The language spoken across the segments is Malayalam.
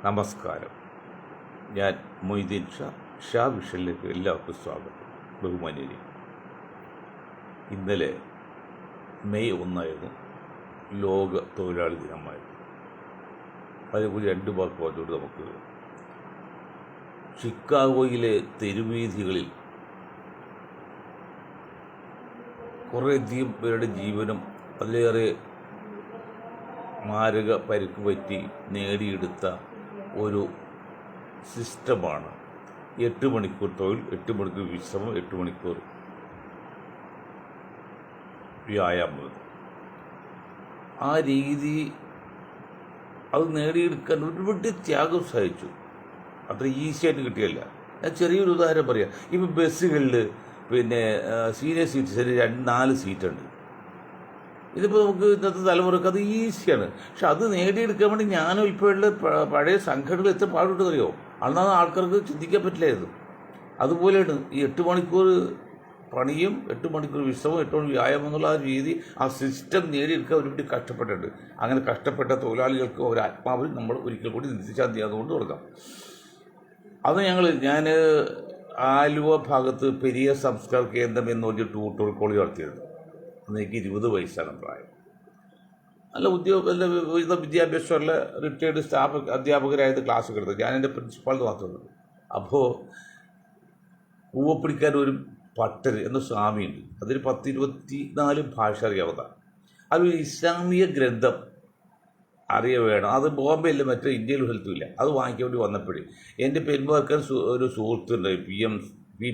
നമസ്കാരം. ഞാൻ മൊയ്തീൻ ഷാ വിഷനിലേക്ക് എല്ലാവർക്കും സ്വാഗതം. ബഹുമാന്യരെ, ഇന്നലെ മെയ് 1 ലോക തൊഴിലാളി ദിനമായിരുന്നു. അതേപോലെ 2 വാക്ക് പറഞ്ഞുകൊണ്ട് നമുക്ക് ഷിക്കാഗോയിലെ തെരുവീഥികളിൽ കുറേയധികം പേരുടെ ജീവനും അതിലേറെ മാരക പരിക്ക് പറ്റി നേടിയെടുത്ത ഒരു സിസ്റ്റമാണ് 8 മണിക്കൂർ തൊഴിൽ, 8 മണിക്കൂർ വിശ്രമം, 8 മണിക്കൂർ വ്യായാമം. ആ രീതി അത് നേടിയെടുക്കാൻ ഒരുപാട് ത്യാഗം സഹിച്ചു. അത്ര ഈസിയായിട്ട് കിട്ടിയല്ല. ഞാൻ ചെറിയൊരു ഉദാഹരണം പറയാം. ഇപ്പം ബസ്സുകളിൽ സീനിയർ സിറ്റിസന് 4 സീറ്റുണ്ട്. ഇതിപ്പോൾ നമുക്ക് ഇന്നത്തെ തലമുറക്ക് അത് ഈസിയാണ്. പക്ഷെ അത് നേടിയെടുക്കാൻ വേണ്ടി ഞാനും ഇപ്പോഴുള്ള പഴയ സംഘടനകൾ എത്ര പാടുണ്ടെന്നറിയോ? അന്നാണ് ആൾക്കാർക്ക് ചിന്തിക്കാൻ പറ്റില്ലായിരുന്നു. അതുപോലെയാണ് ഈ 8 മണിക്കൂർ പണിയും 8 മണിക്കൂർ വിശ്രമം, 8 മണിക്കൂർ വ്യായാമം എന്നുള്ള ആ രീതി, ആ സിസ്റ്റം നേടിയെടുക്കാൻ ഒരുപാട് കഷ്ടപ്പെട്ടിട്ടുണ്ട്. അങ്ങനെ കഷ്ടപ്പെട്ട തൊഴിലാളികൾക്ക് ഒരു ആത്മാവിൽ നമ്മൾ ഒരിക്കൽ കൂടി നിത്യശാന്തി അതുകൊണ്ട് കൊടുക്കാം. അത് ഞാൻ ആലുവ ഭാഗത്ത് പെരിയ സംസ്കാര കേന്ദ്രം എന്ന് പറഞ്ഞ ട്യൂട്ടോറിയൽ കോളേജ് നടത്തിയിരുന്നു. അന്ന് എനിക്ക് 20 വയസ്സാണ് പ്രായം. നല്ല വിവിധ വിദ്യാഭ്യാസമുള്ള റിട്ടയർഡ് സ്റ്റാഫ് അധ്യാപകരായത് ക്ലാസ് എടുത്തത്. ഞാൻ എൻ്റെ പ്രിൻസിപ്പാളിന് മാത്രമുള്ളൂ. അപ്പോൾ കൂവപ്പിടിക്കാൻ ഒരു പട്ടർ എന്ന സ്വാമിയുണ്ട്. അതിന് 10-24 ഭാഷ അറിയാവുന്നതാണ്. അത് ഇസ്ലാമിക ഗ്രന്ഥം വേണം. അത് ബോംബെയില്ല, മറ്റേ ഇന്ത്യയിൽ സ്ഥലത്തുമില്ല. അത് വാങ്ങിക്കാൻ വേണ്ടി വന്നപ്പോഴേ എൻ്റെ പെരുമ്പാക്കാൻ ഒരു സുഹൃത്തുണ്ട്,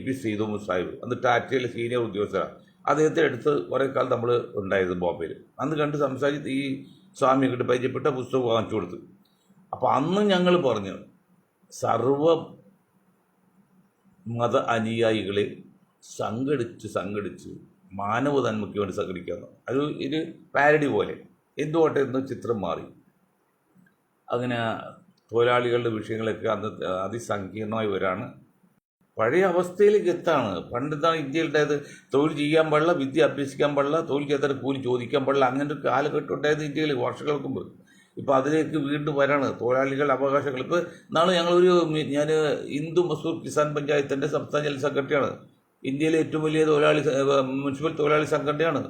പി സീതോമു സാഹിബ്. അന്ന് ടാറ്റയിലെ സീനിയർ ഉദ്യോഗസ്ഥരാണ്. അദ്ദേഹത്തെ അടുത്ത് കുറേ കാലം നമ്മൾ ഉണ്ടായിരുന്നു ബോംബെയിൽ. അന്ന് കണ്ട് സംസാരിച്ച് ഈ സ്വാമിയെ കണ്ട് പരിചയപ്പെട്ട പുസ്തകം വാങ്ങിച്ചു കൊടുത്തു. അപ്പോൾ അന്ന് ഞങ്ങൾ പറഞ്ഞു, സർവ മത അനുയായികളെ സംഘടിച്ച് മാനവ നന്മയ്ക്ക് വേണ്ടി സംഘടിക്കാമെന്ന്. ഒരു പാരഡി പോലെ എന്തുകൊട്ടെ എന്ന് ചിത്രം മാറി. അങ്ങനെ തൊഴിലാളികളുടെ വിഷയങ്ങളൊക്കെ അന്ന് അതിസങ്കീർണമായി വരാണ്. പഴയ അവസ്ഥയിലേക്ക് എത്താണ്. പണ്ടെന്താണ് ഇന്ത്യയിൽ ഉണ്ടായത്? തൊഴിൽ ചെയ്യാൻ പാടില്ല, വിദ്യ അഭ്യസിക്കാൻ പാടില്ല, തൊഴിൽ ചെയ്താൽ കൂലി ചോദിക്കാൻ പാടില്ല. അങ്ങനെ ഒരു കാലഘട്ടം ഉണ്ടായത് ഇന്ത്യയിൽ വർഷങ്ങൾക്ക് മുമ്പ്. ഇപ്പോൾ അതിലേക്ക് വീണ്ടും വരാണ് തൊഴിലാളികൾ അവകാശങ്ങൾ. ഇപ്പോൾ ഞാൻ ഹിന്ദു മസൂർ കിസാൻ പഞ്ചായത്തിൻ്റെ സംസ്ഥാന ജനറൽ സെക്രട്ടറിയാണ്. ഇന്ത്യയിലെ ഏറ്റവും വലിയ മുനിസിപ്പൽ തൊഴിലാളി സംഘടനയാണ്.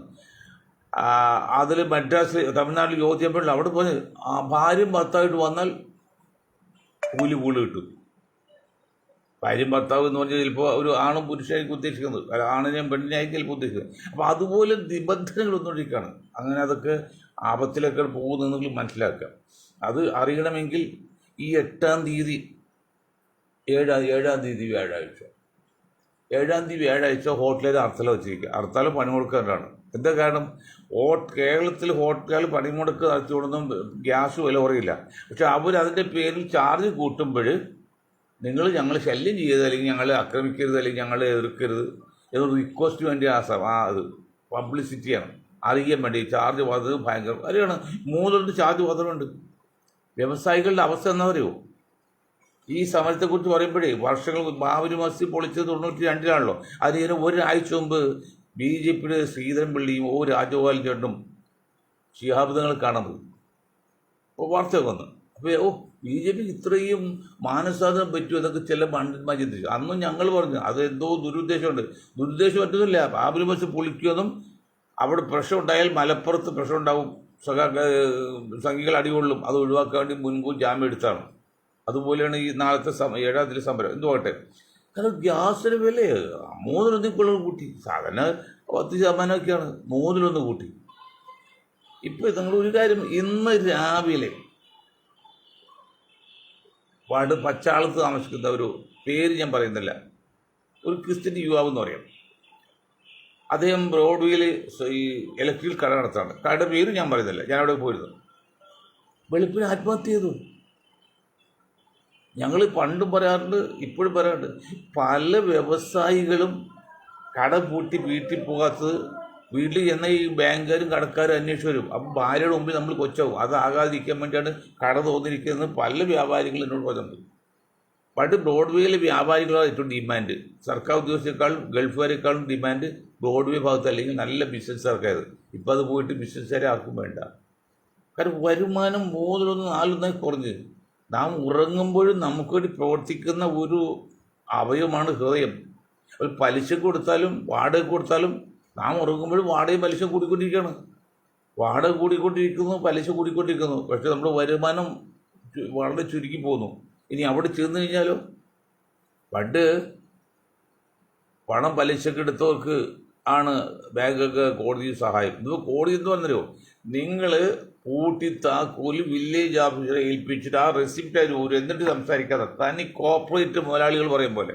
അതിൽ തമിഴ്നാട്ടിൽ യോജിച്ചപ്പോൾ അവിടെ പോയി ഭാര്യയും ഭർത്താവായിട്ട് വന്നാൽ കൂലി കിട്ടും. ഭാര്യയും ഭർത്താവ് എന്ന് പറഞ്ഞാൽ ചിലപ്പോൾ ഒരു ആണും പുരുഷനായിരിക്കും ഉദ്ദേശിക്കുന്നത്, ആണിനെയും പെണ്ണിനെയായിരിക്കും ചിലപ്പോൾ ഉദ്ദേശിക്കുന്നത്. അപ്പോൾ അതുപോലെ നിബന്ധനകൾ വന്നുകൊണ്ടിരിക്കുകയാണ്. അങ്ങനെ അതൊക്കെ ആപത്തിലൊക്കെ പോകുന്നതെങ്കിൽ മനസ്സിലാക്കുക. അത് അറിയണമെങ്കിൽ ഈ 8-ാം തീയതി 7-ാം തീയതി വ്യാഴാഴ്ച ഹോട്ടലിൽ ഹർത്താൽ വെച്ചിരിക്കുക. ഹർത്താൽ പണിമുടക്കാനാണ്. എന്താ കാരണം? കേരളത്തിൽ ഹോട്ടലുകൾ പണിമുടക്ക് നടത്തിക്കൊണ്ടൊന്നും ഗ്യാസ് വില കുറയില്ല. പക്ഷെ അവരതിൻ്റെ പേരിൽ ചാർജ് കൂട്ടുമ്പോൾ ഞങ്ങൾ ശല്യം ചെയ്യരുത്, അല്ലെങ്കിൽ ഞങ്ങളെ ആക്രമിക്കരുത്, അല്ലെങ്കിൽ ഞങ്ങളെ എതിർക്കരുത് എന്നൊരു റിക്വസ്റ്റിന് വേണ്ടി അത് പബ്ലിസിറ്റിയാണ്, അറിയാൻ വേണ്ടി ചാർജ് വാദം ഭയങ്കര അറിയാണ്. 3 ചാർജ് വാദമുണ്ട്. വ്യവസായികളുടെ അവസ്ഥ എന്താ പറയുമോ? ഈ സമരത്തെക്കുറിച്ച് പറയുമ്പോഴേ വർഷങ്ങൾ ബാബരി മസ്ജിദ് പൊളിച്ചത് 92-ലാണല്ലോ. അതിന് ഒരാഴ്ച മുമ്പ് BJPയുടെ ശ്രീധരൻപിള്ളിയും രാജഗോപാൽ ചേട്ടനും ശിഹാബുദങ്ങൾ കാണുന്നത് അപ്പോൾ വാർത്തയൊക്കെ വന്നു. അപ്പോൾ BJP ഇത്രയും മാനസാന്തരം പറ്റുമോ എന്നൊക്കെ ചില പണ്ഡിതന്മാർ ചിന്തിച്ചു. അന്നും ഞങ്ങൾ പറഞ്ഞു അതെന്തോ ദുരുദ്ദേശമുണ്ട്. ദുരുദ്ദേശം പറ്റുന്നില്ല. ബാബരി മസ്ജിദ് പൊളിക്കുമെന്നും അവിടെ പ്രശ്നം ഉണ്ടായാൽ മലപ്പുറത്ത് പ്രശ്നം ഉണ്ടാവും, സംഘികൾ അടികൊള്ളും, അത് ഒഴിവാക്കാൻ വേണ്ടി മുൻകൂർ ജാമ്യം എടുത്താണ്. അതുപോലെയാണ് ഈ നാളത്തെ 7-ാം തീയതി സമരം. എന്തുകൊട്ടെ, കാരണം ഗ്യാസിന് വില 3 കൂട്ടി. സാധാരണ 10% 3 കൂട്ടി. ഇപ്പം നിങ്ങളൊരു കാര്യം, ഇന്ന് രാവിലെ പച്ചാളത്ത് താമസിക്കുന്ന ഒരു പേര് ഞാൻ പറയുന്നില്ല, ഒരു ക്രിസ്ത്യൻ യുവാവെന്ന് പറയാം. അദ്ദേഹം ബ്രോഡ്വേയിൽ ഈ ഇലക്ട്രിക്കൽ കട നടത്താണ്. കടയുടെ പേര് ഞാൻ പറയുന്നില്ല. ഞാൻ അവിടെ പോയിരുന്നു. വെളുപ്പിന് ആത്മഹത്യ ചെയ്തു. ഞങ്ങൾ പണ്ടും പറയാറുണ്ട്, ഇപ്പോഴും പറയാറുണ്ട്, പല വ്യവസായികളും കട പൂട്ടി വീട്ടിൽ പോകാത്തത് വീട്ടിൽ ചെന്ന ഈ ബാങ്കുകാരും കടക്കാരും അന്വേഷിച്ച് വരും. അപ്പം ഭാര്യയുടെ മുമ്പിൽ നമ്മൾ കൊച്ചാവും. അതാകാതിരിക്കാൻ വേണ്ടിയാണ് കട തോന്നിരിക്കുന്നത് പല വ്യാപാരികൾ എന്നോട് പറയുന്നുണ്ട്. പണ്ട് ബ്രോഡ്വേയിലെ വ്യാപാരികളാണ് ഏറ്റവും ഡിമാൻഡ്. സർക്കാർ ഉദ്യോഗസ്ഥരെക്കാളും ഗൾഫുകാരെക്കാളും ഡിമാൻഡ് ബ്രോഡ്വേ ഭാഗത്ത്, അല്ലെങ്കിൽ നല്ല ബിസിനസ്സുകാർക്കായത്. ഇപ്പം അത് പോയിട്ട് ബിസിനസ്സുകാരെ ആർക്കും വേണ്ട. കാരണം വരുമാനം 3-4 കുറഞ്ഞ്. നാം ഉറങ്ങുമ്പോഴും നമുക്ക് വേണ്ടി പ്രവർത്തിക്കുന്ന ഒരു അവയവമാണ് ഹൃദയം. ഒരു പലിശ കൊടുത്താലും വാടക കൊടുത്താലും നാം ഉറങ്ങുമ്പോഴും വാടകയും പലിശ കൂടിക്കൊണ്ടിരിക്കുകയാണ്. വാടക കൂടിക്കൊണ്ടിരിക്കുന്നു, പലിശ കൂടിക്കൊണ്ടിരിക്കുന്നു. പക്ഷെ നമ്മുടെ വരുമാനം വളരെ ചുരുക്കി പോകുന്നു. ഇനി അവിടെ ചെന്ന് കഴിഞ്ഞാലോ, പണ്ട് പണം പലിശക്ക് എടുത്തവർക്ക് ആണ് ബാങ്കൊക്കെ കോടതി സഹായം. ഇതിപ്പോൾ കോടതി എന്ന് പറഞ്ഞല്ലോ, നിങ്ങൾ പൂട്ടി താക്കോല് വില്ലേജ് ഓഫീസറെ ഏൽപ്പിച്ചിട്ട് ആ റെസിപ്റ്റ് ആയി പോരും, എന്നിട്ട് സംസാരിക്കാതെ തനി കോർപ്പറേറ്റ് മുതലാളികൾ പറയും പോലെ.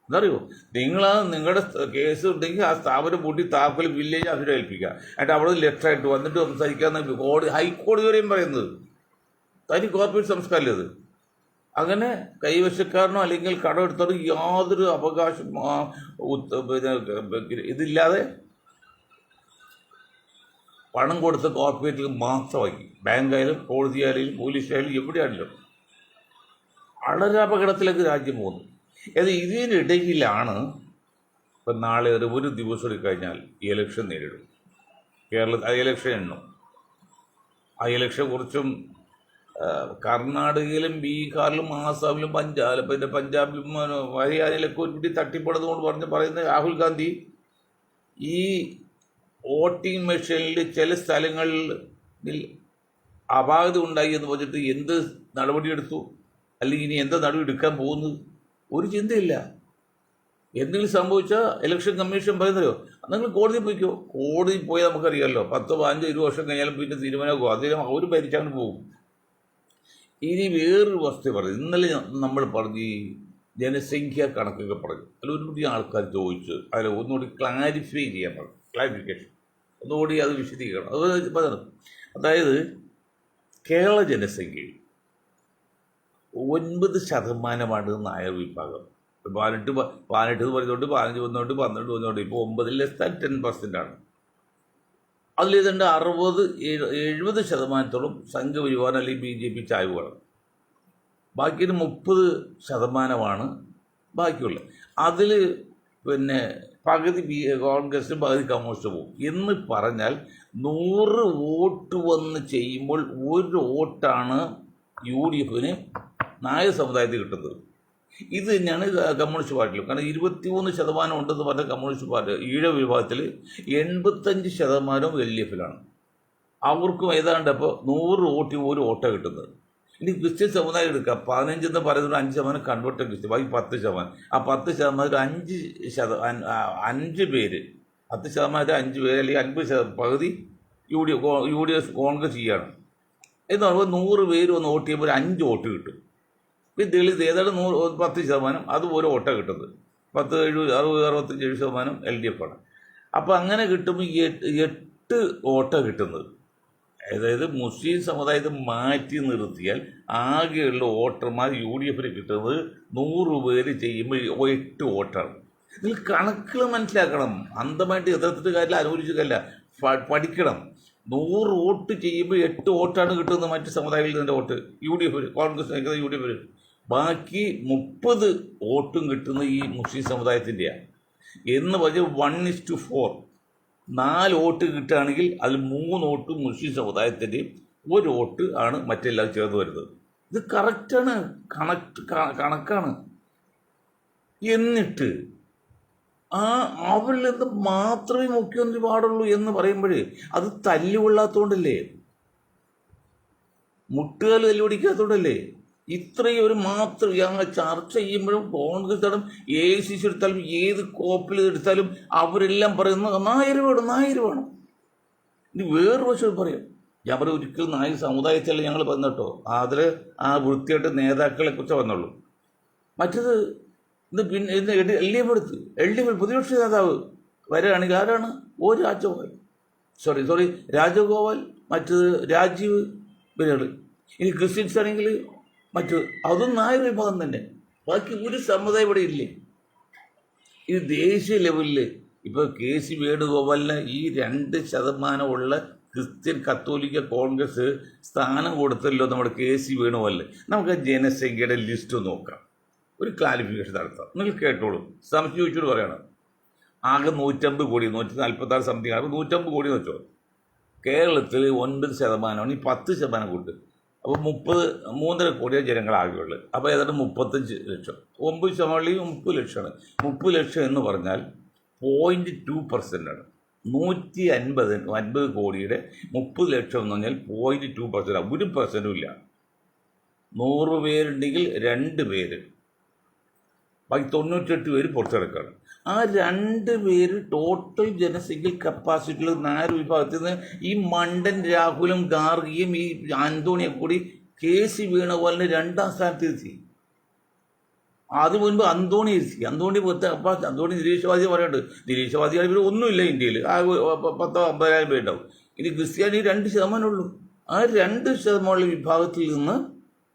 എന്തറിയോ, നിങ്ങളുടെ കേസ് ഉണ്ടെങ്കിൽ ആ സ്ഥാപനം പൂട്ടി താക്കോല് വില്ലേജ് ഓഫീസറെ ഏൽപ്പിക്കുക, എന്നിട്ട് അവിടെ ലെറ്ററായിട്ട് വന്നിട്ട് സംസാരിക്കാന്ന് ഹൈക്കോടതി വരെയും പറയുന്നത്. തനി കോർപ്പറേറ്റ് സംസ്കാരമല്ലേ അത്. അങ്ങനെ കൈവശക്കാരനോ അല്ലെങ്കിൽ കടമെടുത്തോ യാതൊരു അവകാശം ഇതില്ലാതെ പണം കൊടുത്ത കോർപ്പറേറ്റിൽ മാത്രമാക്കി. ബാങ്കായാലും കോടതിയായാലും പോലീസായാലും എവിടെയാണെങ്കിലും വളരെ അപകടത്തിലേക്ക് രാജ്യം പോകുന്നു. ഇതിനിടയിലാണ് ഇപ്പം നാളെ ഒരു ദിവസം എടുത്തു കഴിഞ്ഞാൽ ഇലക്ഷൻ നേരിടും. ഇലക്ഷൻ എണ്ണും. ആ ഇലക്ഷൻ കുറിച്ചും കർണാടകയിലും ബീഹാറിലും ആസാമിലും പഞ്ചാബിലും ഹരിയാനയിലൊക്കെ ഒരു പിടി തട്ടിപ്പെടുന്നതുകൊണ്ട് പറയുന്ന രാഹുൽ ഗാന്ധി ഈ വോട്ടിംഗ് മെഷീനിൽ ചില സ്ഥലങ്ങളിൽ അപാകത ഉണ്ടായി എന്ന് പറഞ്ഞിട്ട് എന്ത് നടപടിയെടുത്തു, അല്ലെങ്കിൽ ഇനി എന്താ നടപടി എടുക്കാൻ പോകുന്നത്, ഒരു ചിന്തയില്ല. എന്തെങ്കിലും സംഭവിച്ചാൽ ഇലക്ഷൻ കമ്മീഷൻ പറയുന്നല്ലോ, നിങ്ങൾ കോടതി പോയിക്കോ. കോടതി പോയാൽ നമുക്കറിയാമല്ലോ, 10, 15, 20 വർഷം കഴിഞ്ഞാലും പിന്നെ തീരുമാനമാകും. അതിലും അവർ ഭരിച്ചങ്ങനെ പോകും. ഇനി വേറൊരു വസ്തു പറഞ്ഞു. ഇന്നലെ നമ്മൾ പറഞ്ഞ് ഈ ജനസംഖ്യ കണക്കൊക്കെ പറഞ്ഞു. അതിൽ ഒരുപാട് ആൾക്കാർ ചോദിച്ചു, അതിൽ ഒന്നുകൂടി ക്ലാരിഫൈ ചെയ്യാൻ പറഞ്ഞു. ക്ലാരിഫിക്കേഷൻ ഒന്നുകൂടി അത് വിശദീകരണം അത് പറഞ്ഞു. അതായത് കേരള ജനസംഖ്യയിൽ 9% നായർ വിഭാഗം. 18 പറഞ്ഞുകൊണ്ട് 15 വന്നുകൊണ്ട് 12 വന്നുകൊണ്ട് ഇപ്പോൾ 9 ലെസ് ദാൻ 10% അതിലേതാണ്ട് 60-70% സംഘപരിവാർ അല്ലെങ്കിൽ BJP ചായ്വുകളാണ്. ബാക്കി 30% ബാക്കിയുള്ളത്. അതിൽ പിന്നെ പകുതി കോൺഗ്രസിന് പകുതി കമ്മ്യൂണിസ്റ്റ് പോകും എന്ന് പറഞ്ഞാൽ 100 വോട്ട് വന്ന് ചെയ്യുമ്പോൾ 1 വോട്ടാണ് UDFന് നായർ സമുദായത്തിൽ കിട്ടുന്നത്. ഇത് തന്നെയാണ് കമ്മ്യൂണിസ്റ്റ് പാർട്ടിയിലും. കാരണം 23% ഉണ്ടെന്ന് പറഞ്ഞ കമ്മ്യൂണിസ്റ്റ് പാർട്ടി ഈഴവ വിഭാഗത്തിൽ 85% LDFിലാണ്. അവർക്കും ഏതാണ്ട് അപ്പോൾ 100 വോട്ട് 1 വോട്ടാണ് കിട്ടുന്നത്. ഇനി ക്രിസ്ത്യൻ സമുദായം എടുക്കുക, 15 എന്ന് പറയുന്നത് 5% കൺവേർട്ടഡ് ക്രിസ്ത്യൻ, ബാക്കി 10%. ആ 10% 5 പേര്, 10% 5 പേര് അല്ലെങ്കിൽ 50% പകുതി UDF കോൺഗ്രസ് ചെയ്യാണ് എന്ന് പറയുമ്പോൾ 100 പേര് ഒന്ന് വോട്ട് ചെയ്യുമ്പോൾ 5 വോട്ട് കിട്ടും. ദളിത് ഏതാണ്ട് 10%, അത് ഓരോ വോട്ട കിട്ടുന്നത്. 10, 70, 60, 65, 70% LDF ആണ്. അപ്പോൾ അങ്ങനെ കിട്ടുമ്പോൾ 8 വോട്ട കിട്ടുന്നത്. അതായത് മുസ്ലിം സമുദായത്തെ മാറ്റി നിർത്തിയാൽ ആകെയുള്ള വോട്ടർമാർ UDFന് കിട്ടുന്നത് 100 പേര് ചെയ്യുമ്പോൾ 8 വോട്ടാണ്. ഇതിൽ കണക്കുകൾ മനസ്സിലാക്കണം. അന്ധമായിട്ട് എതിർത്തിട്ട് കാര്യമില്ല, അനുകൂലിച്ചിട്ടല്ല, പഠിക്കണം. 100 വോട്ട് ചെയ്യുമ്പോൾ 8 വോട്ടാണ് കിട്ടുന്നത് മറ്റ് സമുദായങ്ങളിൽ നിൻ്റെ വോട്ട് UDF, കോൺഗ്രസ് നയിക്കുന്ന UDF. ബാക്കി 30 വോട്ടും കിട്ടുന്നത് ഈ മുസ്ലിം സമുദായത്തിൻ്റെയാണ്. എന്ന് പറഞ്ഞാൽ 1:4, 4 വോട്ട് കിട്ടുകയാണെങ്കിൽ അതിൽ 3 വോട്ട് മുസ്ലിം സമുദായത്തിൻ്റെയും 1 വോട്ട് ആണ് മറ്റെല്ലാം ചേർന്ന് വരുന്നത്. ഇത് കറക്റ്റാണ്, കണക്കാണ്. എന്നിട്ട് അവരിൽ നിന്ന് മാത്രമേ മുഖ്യമന്ത്രി പാടുള്ളൂ എന്ന് പറയുമ്പോഴേ അത് തല്ലുകൊള്ളാത്തതുകൊണ്ടല്ലേ, മുട്ടുകാൽ തല്ലുപിടിക്കാത്തതുകൊണ്ടല്ലേ. ഇത്രയും ഒരു മാത്രം ഞങ്ങൾ ചർച്ച ചെയ്യുമ്പോഴും കോൺഗ്രസ് എടുത്താലും AICC എടുത്താലും ഏത് കോപ്പിൽ എടുത്താലും അവരെല്ലാം പറയുന്നത് നായർ വേണം. ഇനി വേറൊരു വശം പറയും, ഞാൻ പറയും ഒരിക്കലും നായർ സമുദായത്തിലല്ല ഞങ്ങൾ പറഞ്ഞിട്ടോ, അതിൽ ആ വൃത്തിയായിട്ട് നേതാക്കളെ കുറിച്ച് വന്നുള്ളൂ. മറ്റത് ഇത് പിന്നെ ഇത് LDF പ്രതിപക്ഷ നേതാവ് വരികയാണെങ്കിൽ ആരാണ്? രാജഗോപാൽ, മറ്റത് രാജീവ് ബിനാട്. ഇനി ക്രിസ്ത്യൻസ് ആണെങ്കിൽ അതും നായർ വിഭാഗം തന്നെ. ബാക്കി ഒരു സമുദായം ഇവിടെ ഇല്ലേ. ഇത് ദേശീയ ലെവലിൽ ഇപ്പോൾ KC വേണുഗോപാലിന് ഈ 2% ക്രിസ്ത്യൻ കത്തോലിക്ക കോൺഗ്രസ് സ്ഥാനം കൊടുത്തല്ലോ നമ്മുടെ KC വേണുഗോപാലിന്. നമുക്ക് ആ ജനസംഖ്യയുടെ ലിസ്റ്റ് നോക്കാം, ഒരു ക്ലാരിഫിക്കേഷൻ നടത്താം. നിങ്ങൾ കേട്ടോളൂ, സംശയം ചോദിച്ചോട് പറയണം. ആകെ 150 കോടി, 146 സംതിങ്, 150 കോടി എന്ന് വെച്ചോ. കേരളത്തിൽ 9% ഈ 10% കൂട്ട് അപ്പോൾ 3.5 കോടിയാണ് ജനങ്ങളാകെയുള്ളൂ. അപ്പോൾ ഏതാണ്ട് 35 ലക്ഷം. 9% 30 ലക്ഷമാണ്. 30 ലക്ഷം എന്ന് പറഞ്ഞാൽ 0.2% ആണ്. 150 കോടിയുടെ 30 ലക്ഷം എന്ന് പറഞ്ഞാൽ 0.2%. 1% ഇല്ല. 100 പേരുണ്ടെങ്കിൽ 2 പേര്, ബാക്കി 98 പേര് പുറത്തെടുക്കുകയാണ്. ആ 2 പേര് ടോട്ടൽ ജനസംഖ്യ കപ്പാസിറ്റിയിൽ 4 വിഭാഗത്തിൽ നിന്ന് ഈ മണ്ടൻ രാഹുലും ഗാർഗിയും ഈ ആന്തോണിയെ കൂടി KC വേണുഗോപാലിന് 2ാം സ്ഥാനത്തെത്തി. അത് മുൻപ് അന്തോണി ഇരുത്തി. അന്തോണി അപ്പം അന്തോണി നിരീക്ഷവാദി പറയുന്നുണ്ട്. നിരീക്ഷവാദികൾ ഇവർ ഒന്നുമില്ല ഇന്ത്യയിൽ. ആ 10,000-50,000 പേരുണ്ടാവും. ഇനി ക്രിസ്ത്യാനി 2% ഉള്ളൂ. ആ 2% വിഭാഗത്തിൽ നിന്ന്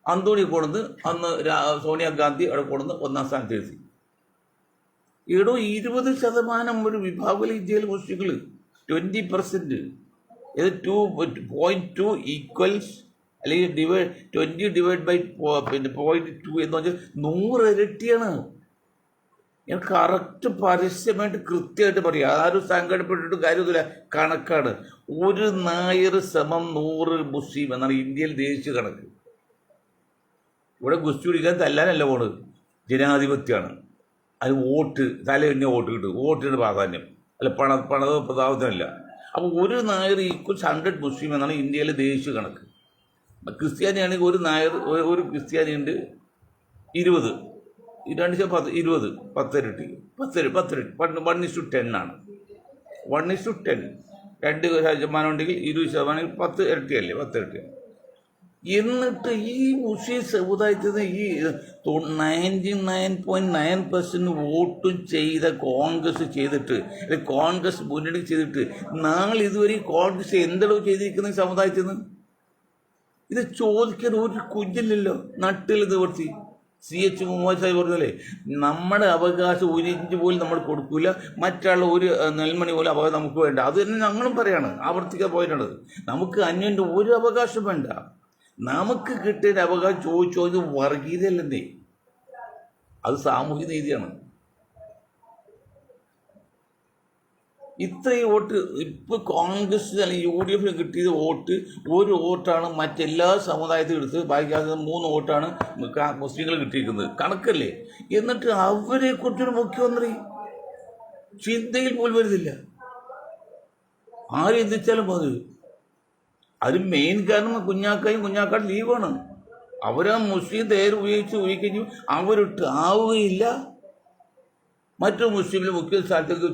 അന്തോണി കൊണ്ടുവന്ന് അന്ന് സോണിയാഗാന്ധി അവിടെ കൊണ്ടുവന്ന് 1ാം സ്ഥാനത്തെത്തി. ഇവിടെ 20% ഒരു വിഭാഗത്തിൽ ഇന്ത്യയിൽ മുസ്ലിങ്ങൾ 20%. ഇത് 2.2 ഈക്വൽസ് അല്ലെങ്കിൽ 20 ഡിവൈഡ് ബൈ 0.2 എന്ന് പറഞ്ഞാൽ 100 ഇരട്ടിയാണ്. ഞാൻ കറക്റ്റ് പരസ്യമായിട്ട് കൃത്യമായിട്ട് പറയാം. ആരും സങ്കടപ്പെട്ടിട്ട് കാര്യമൊന്നുമില്ല. കണക്കാണ്. 1 നായർ സമം 100 മുസ്ലിം എന്നാണ് ഇന്ത്യയിൽ ദേശീയ കണക്ക്. ഇവിടെ ഗുസ്തി പിടിക്കാൻ തല്ലാനല്ല പോണത്. ജനാധിപത്യമാണ്. അത് വോട്ട് തലയെണ്ണ വോട്ട് കിട്ടും. വോട്ടിന് പ്രാധാന്യം അല്ല, പണത പ്രതാപത്തിനല്ല. അപ്പോൾ 1 നായർ ഈക്വൽസ് 100 മുസ്ലിം എന്നാണ് ഇന്ത്യയിലെ ദേശീയ കണക്ക്. ക്രിസ്ത്യാനിയാണെങ്കിൽ 1 നായർ ഒരു ക്രിസ്ത്യാനി ഉണ്ട് 20, 2 10 20 10 ഇരട്ടി 1:10 ആണ്. 1:10 2% ഉണ്ടെങ്കിൽ 20% 10 ഇരട്ടിയല്ലേ, 10 ഇരട്ടിയാണ്. എന്നിട്ട് ഈ മുസ്ലിം സമുദായത്തിൽ നിന്ന് ഈ 99.9% വോട്ടും ചെയ്ത കോൺഗ്രസ് ചെയ്തിട്ട്, അല്ലെങ്കിൽ കോൺഗ്രസ് മുന്നണി ചെയ്തിട്ട്, നാളെ ഇതുവരെ കോൺഗ്രസ് എന്തെല്ലോ ചെയ്തിരിക്കുന്ന ഈ സമുദായത്തിൽ നിന്ന് ഇത് ചോദിക്കാൻ ഒരു കുഞ്ഞില്ലല്ലോ. നട്ടിൽ നിവർത്തി. CH മുഹമ്മദ് സാഹിബ് പറഞ്ഞല്ലേ, നമ്മുടെ അവകാശം 1 ഇഞ്ച് പോലും നമ്മൾ കൊടുക്കൂല, മറ്റുള്ള ഒരു നെൽമണി പോലും അവകാശം നമുക്ക് വേണ്ട. അത് തന്നെ ഞങ്ങളും പറയാണ്, ആവർത്തിക്കാൻ പോയിട്ടാണ്. നമുക്ക് അന്യൻ്റെ ഒരു അവകാശം വേണ്ട. നമുക്ക് കിട്ടിയ അവകാശം ചോദിച്ചു വർഗീയതയല്ലെന്നേ, അത് സാമൂഹ്യ നീതിയാണ്. ഇത്രയും വോട്ട് ഇപ്പോൾ കോൺഗ്രസ് അല്ലെങ്കിൽ UDF കിട്ടിയത് വോട്ട്, 1 വോട്ടാണ് മറ്റെല്ലാ സമുദായത്തിലും എടുത്ത്, ബാക്കി 3 വോട്ടാണ് മുസ്ലിങ്ങൾ കിട്ടിയിരിക്കുന്നത്. കണക്കല്ലേ? എന്നിട്ട് അവരെ കുറിച്ചൊരു മുഖ്യമന്ത്രി ചിന്തയിൽ പോലും വരുന്നില്ല. ആര് ചിന്തിച്ചാലും മതി. അത് മെയിൻ കാരണം കുഞ്ഞാക്കാട് ലീവാണ്. അവരാ മുസ്ലിം തേര് ഉപയോഗിക്കഴിഞ്ഞു അവരിട്ട് ആവുകയില്ല. മറ്റു മുസ്ലിമിൽ മുഖ്യ സ്ഥാനത്തേക്ക്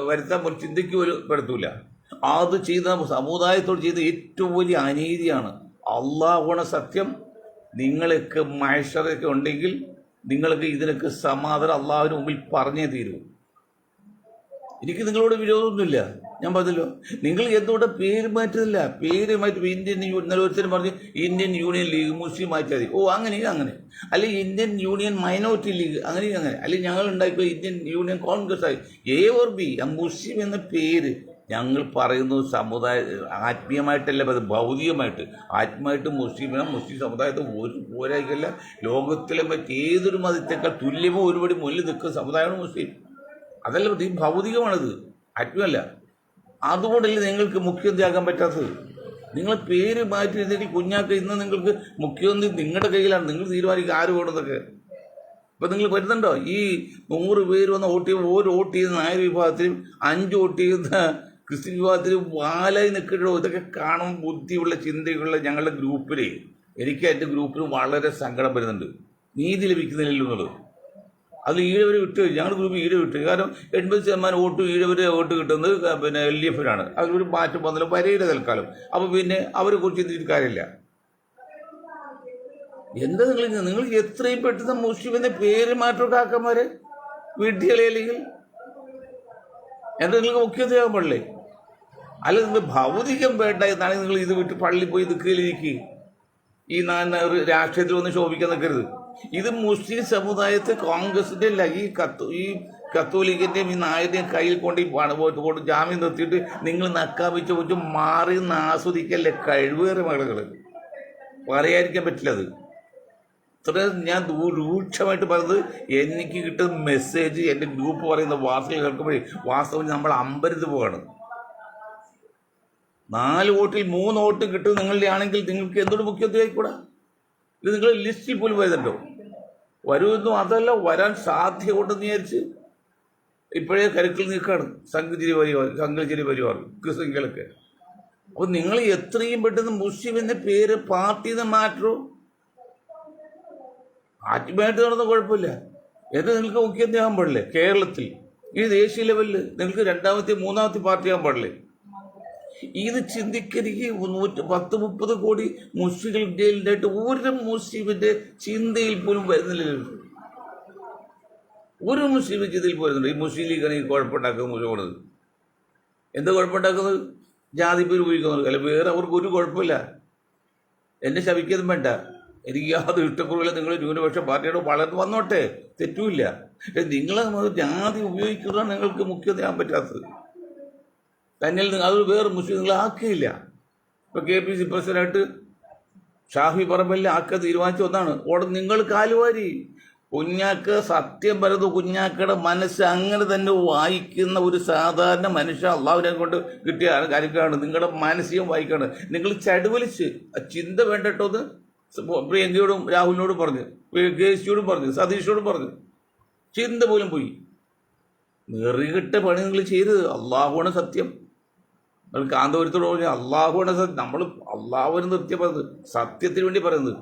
വരുത്താൻ പോലും ചിന്തിക്ക് പോലും പെടുത്തൂല. അത് ചെയ്ത സമുദായത്തോട് ചെയ്ത ഏറ്റവും വലിയ അനീതിയാണ്. അള്ളാഹുവാണ് സത്യം. നിങ്ങൾക്ക് മഹ്ശറൊക്കെ ഉണ്ടെങ്കിൽ നിങ്ങൾക്ക് ഇതിനൊക്കെ സമാധാനം അള്ളാഹുവിന് മുമ്പിൽ പറഞ്ഞേ തീരൂ. എനിക്ക് നിങ്ങളോട് വിരോധമൊന്നുമില്ല. ഞാൻ പറഞ്ഞല്ലോ, നിങ്ങൾ എന്തുകൊണ്ട് പേര് മാറ്റുന്നില്ല? പേര് മാറ്റി ഇന്നലെ ഒരുത്തരം പറഞ്ഞ് ഇന്ത്യൻ യൂണിയൻ ലീഗ് മുസ്ലിം മാറ്റാൽ മതി. അങ്ങനെ അല്ലെങ്കിൽ ഇന്ത്യൻ യൂണിയൻ മൈനോറിറ്റി ലീഗ് അങ്ങനെ. അല്ലെങ്കിൽ ഞങ്ങൾ ഉണ്ടാക്കിയ ഇന്ത്യൻ യൂണിയൻ കോൺഗ്രസ് ആയി A or B. മുസ്ലിം എന്ന പേര് ഞങ്ങൾ പറയുന്നത് സമുദായ ആത്മീയമായിട്ടല്ല, ഭൗതികമായിട്ട്. ആത്മീയമായിട്ട് മുസ്ലിം സമുദായത്തെ ഒരു പോരായിക്കല്ല. ലോകത്തിലെ മറ്റേതൊരു മതത്തേക്കാൾ തുല്യമോ ഒരുപടി മുന്നിൽ നിൽക്കുന്ന സമുദായമാണ് മുസ്ലിം. അതല്ല, ഈ ഭൗതികമാണത്, ആത്മീയമല്ല. അതുകൊണ്ടല്ലേ നിങ്ങൾക്ക് മുഖ്യമന്ത്രി ആകാൻ പറ്റാത്തത്. നിങ്ങൾ പേര് മാറ്റി കുഞ്ഞാക്ക ഇന്ന് നിങ്ങൾക്ക് മുഖ്യമന്ത്രി നിങ്ങളുടെ കയ്യിലാണ്. നിങ്ങൾ തീരുമാനിക്കുക ആര് വേണമെന്നൊക്കെ. ഇപ്പം നിങ്ങൾ വരുന്നുണ്ടോ? ഈ 100 പേര് വന്ന് വോട്ട് ചെയ്യുമ്പോൾ 1 വോട്ട് ചെയ്യുന്ന നായർ വിഭാഗത്തിലും 5 വോട്ട് ചെയ്യുന്ന ക്രിസ്ത്യൻ വിഭാഗത്തിലും വാലായി നിൽക്കട്ടോ. ഇതൊക്കെ കാണുമ്പോൾ ബുദ്ധിയുള്ള ചിന്തയുള്ള ഞങ്ങളുടെ ഗ്രൂപ്പിൽ, എനിക്ക് എൻ്റെ ഗ്രൂപ്പിലും വളരെ സങ്കടം വരുന്നുണ്ട്. നീതി ലഭിക്കുന്നില്ലല്ലോ എന്നുള്ളത്. അത് ഈഴവർ വിട്ട്, ഞങ്ങളുടെ ഗ്രൂപ്പ് ഈഴ വിട്ട്. കാരണം 80% വോട്ട് ഈഴവര് വോട്ട് കിട്ടുന്നത് LDF-നാണ്. അതിലൊരു മാറ്റം വന്നാലും വരയില്ല തൽക്കാലം. അപ്പോൾ പിന്നെ അവരെ കുറിച്ച് ചിന്തിച്ചിട്ട് കാര്യമില്ല. എന്താ നിങ്ങൾ എത്രയും പെട്ടെന്ന് മുസ്ലിമിന്റെ പേര് മാറ്റമൊക്കെ ആക്കാന്മാരെ വീട്ടിലെ, അല്ലെങ്കിൽ എന്താ നിങ്ങൾക്ക് മുഖ്യമന്ത്രിയാകാൻ പാടില്ലേ? അല്ല, നിങ്ങൾ ഭൗതികം വേണ്ട എന്നാണ് നിങ്ങൾ ഇത് വിട്ട് പള്ളി പോയി നിൽക്കുകയിലിരിക്കുക. ഈ രാഷ്ട്രീയത്തിൽ ഒന്ന് ശോഭിക്കാൻ നിൽക്കരുത്. ഇത് മുസ്ലിം സമുദായത്തെ കോൺഗ്രസിന്റെ അല്ല, ഈ കത്തോലിക്കിന്റെയും ഈ നായരുടെയും കയ്യിൽ കൊണ്ട് ഈ കൊണ്ട് ജാമ്യം നിർത്തിയിട്ട് നിങ്ങൾ നക്കാപിച്ച് വെച്ച് മാറി നിന്ന് ആസ്വദിക്കല്ലേ കഴിവേറെ മകളകൾ. പറയാതിരിക്കാൻ പറ്റില്ല. അത് ഇത്ര ഞാൻ രൂക്ഷമായിട്ട് പറയുന്നത്. എനിക്ക് കിട്ടുന്ന മെസ്സേജ്, എൻ്റെ ഗ്രൂപ്പ് പറയുന്ന വാർത്തകൾ കേൾക്കുമ്പോഴേ വാസ്തവം നമ്മൾ അമ്പരത്ത് പോവാണ്. 4 വോട്ടിൽ 3 വോട്ട് കിട്ടും നിങ്ങളുടെ ആണെങ്കിൽ നിങ്ങൾക്ക് എന്തുകൊണ്ട് മുഖ്യമന്ത്രി ആയിക്കൂടാ? ഇത് നിങ്ങൾ ലിസ്റ്റിൽ പോലും വരുന്നുണ്ടോ? വരുമെന്നും അതല്ല, വരാൻ സാധ്യതയുണ്ടെന്ന് വിചാരിച്ച് ഇപ്പോഴേ കരുക്കൾ നീക്കാണ് സംഘചേരി പരിവാർ ക്രിസ്ത്യങ്ങളൊക്കെ. അപ്പോൾ നിങ്ങൾ എത്രയും പെട്ടെന്ന് മുസ്ലിം എന്ന പേര് പാർട്ടിയിൽ നിന്ന് മാറ്റോ. ആറ്റുമായിട്ട് നടന്ന കുഴപ്പമില്ല, എന്ന് നിങ്ങൾക്ക് മുഖ്യമന്ത്രി ആകാൻ പാടില്ലേ കേരളത്തിൽ? ഈ ദേശീയ ലെവലിൽ നിങ്ങൾക്ക് 2ാമത്തെ 3ാമത്തെ പാർട്ടി ആകാൻ പാടില്ലേ? ഇത് ചിന്തിക്കരുത്. 130 കോടി മുസ്ലിങ്ങൾ ഇന്ത്യയിലുണ്ടായിട്ട് ഒരു മുസ്ലിമിന്റെ ചിന്തയിൽ പോലും വരുന്നില്ലല്ലോ. ഒരു മുസ്ലിം ചിന്തയിൽ പോരുന്നുണ്ട് ഈ മുസ്ലിം ലീഗാണ് ഈ കുഴപ്പമുണ്ടാക്കുന്നത്. എന്താ കുഴപ്പമുണ്ടാക്കുന്നത്? ജാതി പേര് ഉപയോഗിക്കുന്നത്. അല്ല, വേറെ അവർക്ക് ഒരു കുഴപ്പമില്ല. എന്നെ ശപിക്കതും വേണ്ട, എനിക്ക് യാതൊരു ഇഷ്ടക്കുറവില്ല. നിങ്ങൾ ന്യൂനപക്ഷ പാർട്ടിയോട് വളർന്നു വന്നോട്ടെ, തെറ്റുമില്ല. നിങ്ങൾ ജാതി ഉപയോഗിക്കുന്നതാണ് നിങ്ങൾക്ക് മുഖ്യതയാൻ പറ്റാത്തത്. തന്നിൽ അത് വേറെ മുസ്ലിം നിങ്ങൾ ആക്കിയില്ല. ഇപ്പോൾ KPC പ്രസിഡന്റായിട്ട് ഷാഫി പറമ്പലിനെ ആക്കാൻ തീരുമാനിച്ച ഒന്നാണ്. അവിടെ നിങ്ങൾ കാലുവാരി. കുഞ്ഞാക്ക സത്യം പറയുന്നത്, കുഞ്ഞാക്കയുടെ മനസ്സ് അങ്ങനെ തന്നെ വായിക്കുന്ന ഒരു സാധാരണ മനുഷ്യ അള്ളാഹുവിനെ കൊണ്ട് കിട്ടിയ കാര്യമാണ്. നിങ്ങളുടെ മാനസികം വായിക്കാണ്. നിങ്ങൾ ചടുവലിച്ച് ചിന്ത വേണ്ടട്ടോന്ന് പ്രിയങ്കയോടും രാഹുലിനോടും പറഞ്ഞു, KCയോടും പറഞ്ഞു, സതീഷോടും പറഞ്ഞു. ചിന്ത പോലും പോയി. നെറികെട്ട പണി നിങ്ങൾ ചെയ്തത്. അള്ളാഹുവാണ് സത്യം. നമ്മൾ കാന്തപുരത്തോട് പറഞ്ഞു അള്ളാഹുവാണ് സത്യം. നമ്മൾ അള്ളാഹുവിനെ നിർത്തിയ പറയുന്നത്, സത്യത്തിന് വേണ്ടി പറയുന്നത്.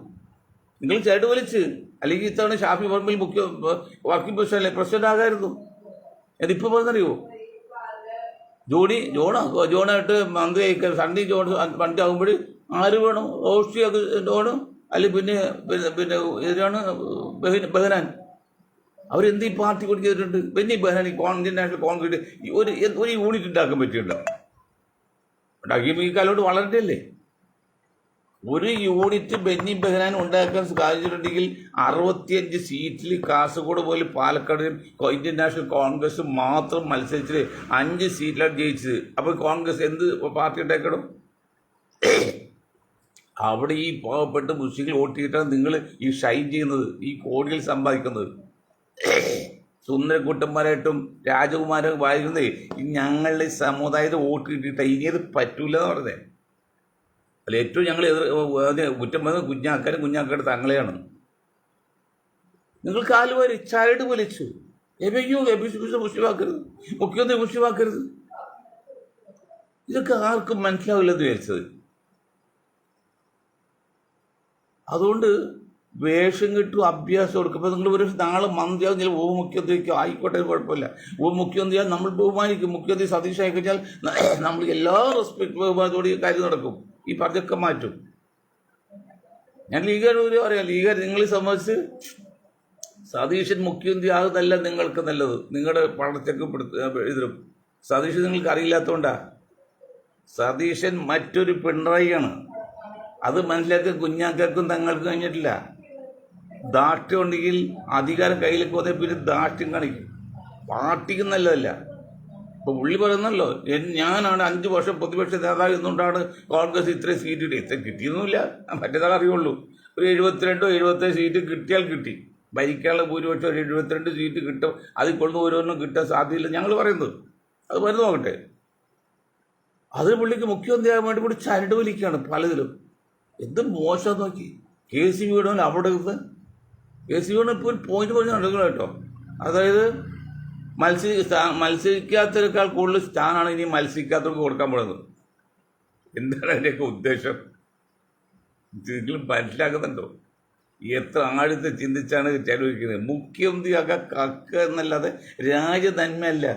നിങ്ങൾ ചേട്ട് വലിച്ച്. അല്ലെങ്കിൽ ഇത്തവണ ഷാഫി പറമ്പിൽ വർക്കിംഗ് പ്രസിഡന്റ് ആകായിരുന്നു. ഇതിപ്പോൾ പറഞ്ഞറിയോ? ജോണായിട്ട് മന്ത്രി സണ്ണി ജോൺ മന്ത്രി ആകുമ്പോൾ ആര് വേണം? റോഷി ജോണ്, അല്ലെങ്കിൽ പിന്നെ ഇതിനാണ് ബഹനാൻ. അവരെന്ത് ഈ പാർട്ടി കൊണ്ട് ചെയ്തിട്ടുണ്ട്? പിന്നെ ബഹനാൻ ഇന്ത്യൻ നാഷണൽ കോൺഗ്രസ് ഒരു യൂണിറ്റ് ഉണ്ടാക്കാൻ പറ്റിയിട്ടുണ്ടോ? ഉണ്ടാക്കിയപ്പോൾ ഈ കാലോട്ട് വളരണ്ടല്ലേ? ഒരു യൂണിറ്റ് ബെന്നി ബെഹനാൻ ഉണ്ടാക്കാൻ സാധിച്ചിട്ടുണ്ടെങ്കിൽ 65 സീറ്റിൽ കാസർഗോഡ് പോലെ പാലക്കാട് ഇന്ത്യൻ നാഷണൽ കോൺഗ്രസ് മാത്രം മത്സരിച്ചിട്ട് 5 സീറ്റിലാണ് ജയിച്ചത്. അപ്പോൾ കോൺഗ്രസ് എന്ത് പാർട്ടി ഉണ്ടാക്കണം? അവിടെ ഈ പാവപ്പെട്ട മുസ്ലിങ്ങൾ വോട്ട് ചെയ്തിട്ടാണ് നിങ്ങൾ ഈ ഷൈൻ ചെയ്യുന്നത്, ഈ കോടികൾ സമ്പാദിക്കുന്നത്. സുന്ദരക്കുട്ടന്മാരായിട്ടും രാജകുമാരും വായിരുന്നേ ഞങ്ങളുടെ സമുദായത്തെ വോട്ട് കിട്ടിയിട്ട് ഇനി അത് പറ്റൂല എന്ന് പറഞ്ഞത്. അല്ല, ഏറ്റവും ഞങ്ങൾ കുറ്റം വന്നത് കുഞ്ഞാക്കാരുടെ തങ്ങളെയാണ്. നിങ്ങൾ കാലുവാരി ചരട് വലിച്ചു. മുസ്ലിമാക്കരുത്, മുഖ്യമന്ത്രി മുസ്ലിമാക്കരുത്. ഇതൊക്കെ ആർക്കും മനസ്സിലാവില്ലെന്ന് വിചാരിച്ചത്. അതുകൊണ്ട് വേഷം കിട്ടും, അഭ്യാസം കൊടുക്കുമ്പോൾ നിങ്ങൾ ഒരു നാളെ മന്ത്രിയാകുന്നില്ല, ഉപമുഖ്യമന്ത്രിക്ക് ആയിക്കോട്ടെ, കുഴപ്പമില്ല. ഉപമുഖ്യമന്ത്രിയാൽ നമ്മൾ ബഹുമാനിക്കും. മുഖ്യമന്ത്രി സതീഷ് ആയി കഴിഞ്ഞാൽ നമ്മൾ എല്ലാ റെസ്പെക്ട് ബഹുമാനത്തോടെ കാര്യം നടക്കും. ഈ പറഞ്ഞൊക്കെ മാറ്റും. ഞാൻ ലീഗാരോട് പറയാം, ലീഗർ നിങ്ങളെ സംബന്ധിച്ച് സതീശൻ മുഖ്യമന്ത്രി ആകുന്നല്ല നിങ്ങൾക്ക് നല്ലത്. നിങ്ങളുടെ പണച്ചക്ക് ഇതിലും സതീശൻ നിങ്ങൾക്ക് അറിയില്ലാത്തതുകൊണ്ടാ. സതീശൻ മറ്റൊരു പിണറായിയാണ്. അത് മനസ്സിലാക്കാൻ കുഞ്ഞാക്കും തങ്ങൾക്ക് കഴിഞ്ഞിട്ടില്ല. ധാർഷ്ട്യം ഉണ്ടെങ്കിൽ അധികാരം കയ്യിലേക്ക് വന്നേ പിന്നെ ധാർഷ്ട്യം കാണിക്കും. പാർട്ടിക്ക് നല്ലതല്ല. ഇപ്പോൾ പുള്ളി പറയുന്നല്ലോ, ഞാനാണ് 5 വർഷം പ്രതിപക്ഷ നേതാവ് എന്നുകൊണ്ടാണ് കോൺഗ്രസ് ഇത്രയും സീറ്റ് കിട്ടി. ഇത്ര കിട്ടിയൊന്നുമില്ല, മറ്റേതാൾ അറിയുള്ളൂ. ഒരു 72 77 സീറ്റ് കിട്ടിയാൽ കിട്ടി. ഭരിക്കാനുള്ള ഭൂരിപക്ഷം ഒരു 72 സീറ്റ് കിട്ടും. അതിൽ കൊണ്ടു ഓരോന്നും കിട്ടാൻ സാധ്യതയില്ല ഞങ്ങൾ പറയുന്നത്. അത് വരുന്ന നോക്കട്ടെ. അത് പുള്ളിക്ക് മുഖ്യമന്ത്രിയാകാൻ വേണ്ടി കൂടി ചരട് വലിക്കുകയാണ് പലതിലും. എന്ത് മോശം നോക്കി. KCB വേണമെങ്കിൽ അവിടെ ഇരുന്ന് KCB വേണം ഇപ്പോൾ ഒരു പോയിന്റ് പറഞ്ഞ് നടക്കണം കേട്ടോ. അതായത് മത്സരിക്കാത്തതിനേക്കാൾ കൂടുതൽ സ്ഥാനമാണ് ഇനി മത്സരിക്കാത്തവർക്ക് കൊടുക്കാൻ പോകുന്നത്. എന്താണ് അതിൻ്റെയൊക്കെ ഉദ്ദേശം? നിങ്ങൾ മനസ്സിലാക്കുന്നുണ്ടോ? എത്ര ആഴത്തെ ചിന്തിച്ചാണ് ചെലവഴിക്കുന്നത്. മുഖ്യമന്ത്രിയാക്കുക കക്ക എന്നല്ലാതെ രാജ്യനന്മയല്ല.